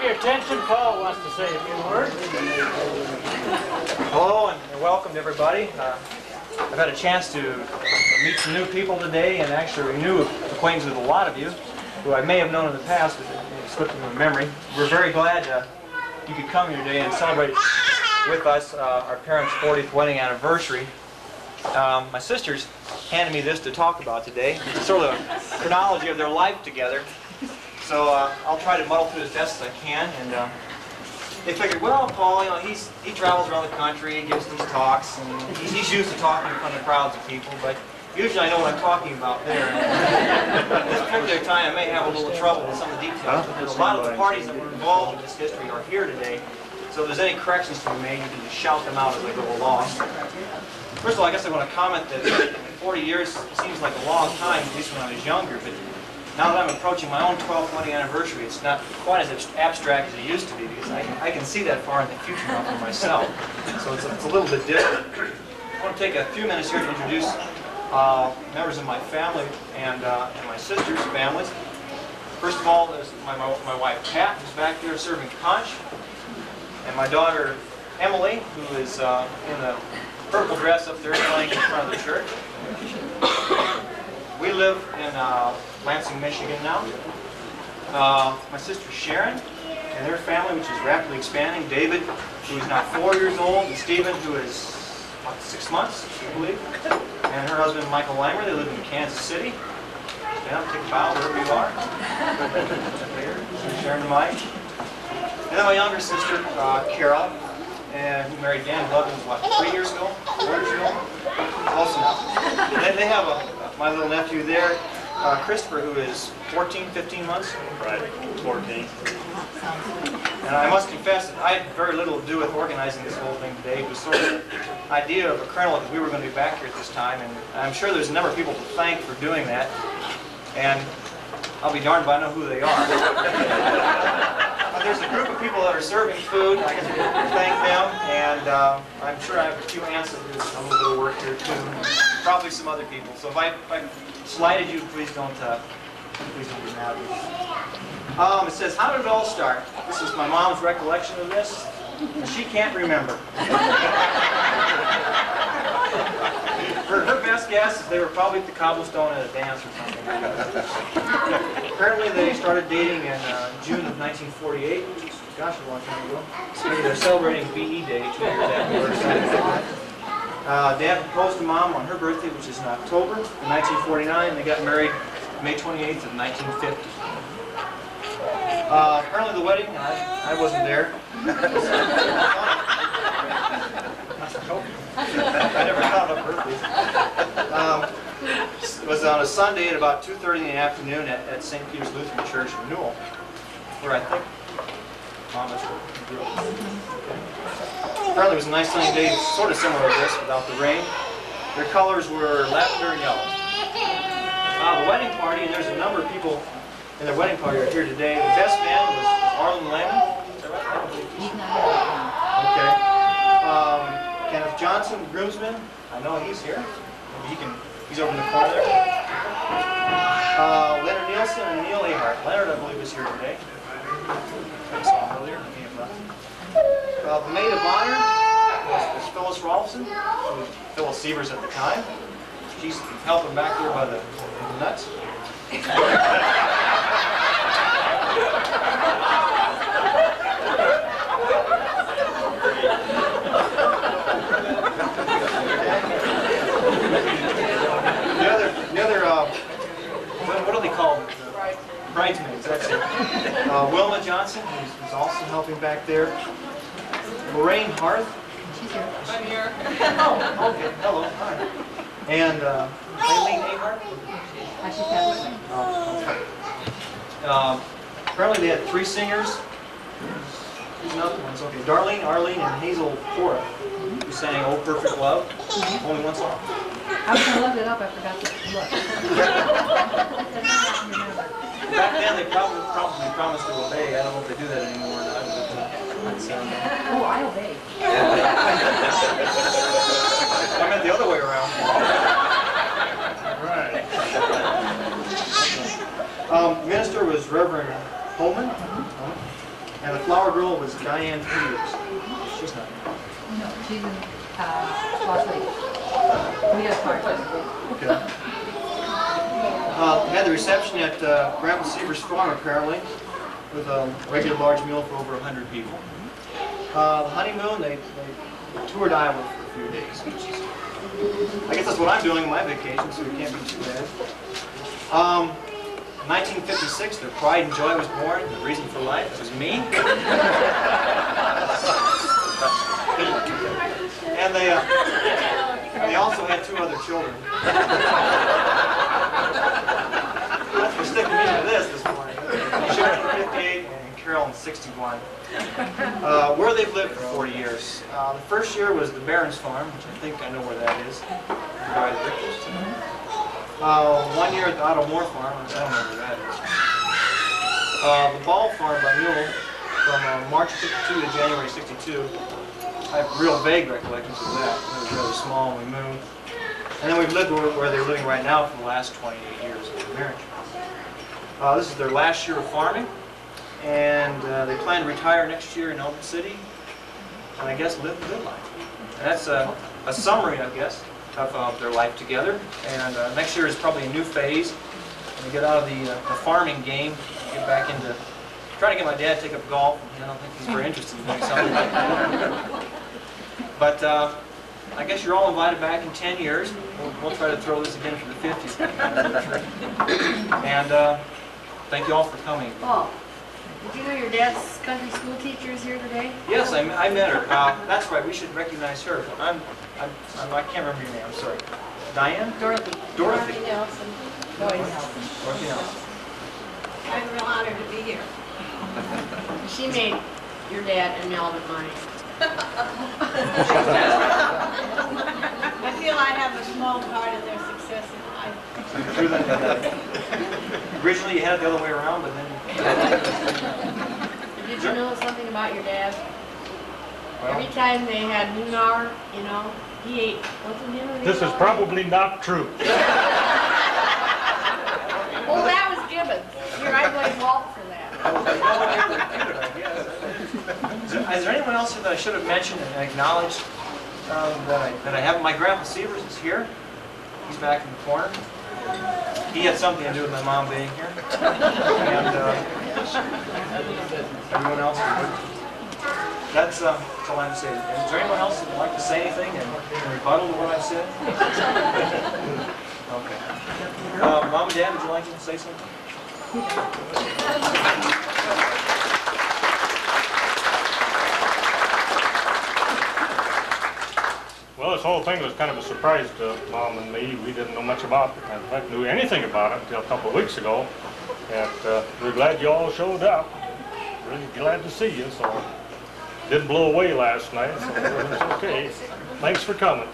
your attention, Paul wants to say a few words. Hello and welcome to everybody. I've had a chance to meet some new people today and actually renew acquaintance with a lot of you who I may have known in the past, but it slipped from my memory. We're very glad you could come here today and celebrate with us our parents' 40th wedding anniversary. My sisters handed me this to talk about today. It's sort of a chronology of their life together. So I'll try to muddle through as best as I can. And they figured, well, Paul, you know, he travels around the country, he gives these talks, and he's used to talking in front of crowds of people, but usually I know what I'm talking about there. This particular time I may have a little trouble with some of the details, because a lot of the parties that were involved in this history are here today. So if there's any corrections to be made, you can just shout them out as I go along. First of all, I guess I want to comment that 40 years seems like a long time, at least when I was younger, but now that I'm approaching my own 12th wedding anniversary, it's not quite as abstract as it used to be, because I can see that far in the future now for myself. So it's a little bit different. I want to take a few minutes here to introduce members of my family and my sister's families. First of all, there's my wife Pat, who's back there serving punch, and my daughter Emily, who is in the purple dress up there playing in front of the church. We live in Lansing, Michigan now. My sister Sharon and their family, which is rapidly expanding. David, who is now 4 years old, and Stephen, who is, what, 6 months, I believe. And her husband, Michael Langer. They live in Kansas City. Stand up, take a bow, wherever you are. There, Sharon and Mike. And then my younger sister, Carol, who married Dan Blevins, what, 3 years ago? 4 years ago? Close enough. And then they have my little nephew there, Christopher, who is 14, 15 months. Right, 14. And I must confess that I had very little to do with organizing this whole thing today. It was sort of an idea of a colonel that we were going to be back here at this time, and I'm sure there's a number of people to thank for doing that. And I'll be darned if I know who they are. But there's a group of people that are serving food. I can thank them, and I'm sure I have a few aunts that do a little bit of work here too. Probably some other people. So if I slighted you, please don't be mad at me. It says, how did it all start? This is my mom's recollection of this, and she can't remember. Her best guess is they were probably at the cobblestone at a dance or something. Apparently they started dating in June of 1948, which is, gosh, a long time ago. Maybe they're celebrating BE Day 2 years afterwards. Dad proposed to Mom on her birthday, which is in October of 1949. They got married May 28th of 1950. Apparently the wedding, I wasn't there. I never counted up birthdays. It was on a Sunday at about 2:30 in the afternoon at St. Peter's Lutheran Church in Newell, where I think Mom is grew up. Apparently it was a nice sunny day, sort of similar to this, without the rain. Their colors were lavender and yellow. The wedding party, and there's a number of people in their wedding party are here today. The best man was Arlen Lemon. Is that right? Okay. Kenneth Johnson, groomsman. I know he's here. Maybe he's over in the corner there. Leonard Nielsen and Neil Ahart. Leonard, I believe, is here today. I saw him earlier. The maid of honor was Phyllis Rolfson, who was Phyllis Sievers at the time. She's helping back there by the nuts. The other, what do they call them? Bridesmaids, that's it. Wilma Johnson, who's also helping back there. Lorraine Harth. She's here. I'm here. Oh, okay. Hello. Hi. And Eileen Ahart. She's Apparently they had 3 singers. Who's another ones? Okay. Darlene, Arlene, and Hazel Cora, who sang "Oh Perfect Love." Only one song. I was going to look it up. I forgot to look. Back then they probably promised to obey. I don't know if they do that anymore or not. Oh, I obey. I meant the other way around. Right. Minister was Reverend Holman. And the flower girl was Diane Peters. She's not here. No, she's in Las Vegas. We got a car. Okay. Had the reception at Grandpa Seaver's farm apparently, with a regular large meal for over 100 people. The honeymoon, they toured Iowa for a few days, which is, I guess that's what I'm doing on my vacation, so it can't be too bad. 1956, their pride and joy was born. The reason for life was me. And they also had 2 other children. That's for sticking me to this morning. Sharon, 58, and Carolyn, 61. Where they've lived for 40 years. The first year was the Barron's Farm, which I think I know where that is. By the Richters. 1 year at the Otto Moore Farm, I don't know where that is. The Ball Farm by Newell, from March 52 to January 62. I have real vague recollections of that. It was really small when we moved. And then we've lived where they're living right now for the last 28 years of their marriage. This is their last year of farming, and they plan to retire next year in Elbert City, and I guess live the good life. And that's a summary, I guess, of their life together. And next year is probably a new phase. When we get out of the farming game, get back into trying to get my dad to take up golf. I don't think he's very interested in doing something like that. But I guess you're all invited back in 10 years. We'll try to throw this again for the 50th. And thank you all for coming. Paul, did you know your dad's country school teacher is here today? Yes, I met her. That's right. We should recognize her. I can't remember your name. I'm sorry. Diane? Dorothy. Dorothy. Nelson. Dorothy Nelson. I'm real honored to be here. She made your dad and Melvin mine. I feel I have a small part in their success in life. Originally you had it the other way around, but then... Did you know something about your dad? Well, Every time they had noon hour, you know, he ate, what's the name of This is probably not true. Oh, that was Gibbons. Here, I blame Walt for that. Is there anyone else that I should have mentioned and acknowledged that I have? My grandpa Severs is here. He's back in the corner. He had something to do with my mom being here. And everyone else. That's all I have to say. Is there anyone else that would like to say anything in rebuttal to what I said? Okay. Mom and Dad, would you like to say something? Well, this whole thing was kind of a surprise to Mom and me. We didn't know much about it. In fact, knew anything about it until a couple of weeks ago. And we're glad you all showed up. Really glad to see you. So, didn't blow away last night, so it was okay. Thanks for coming.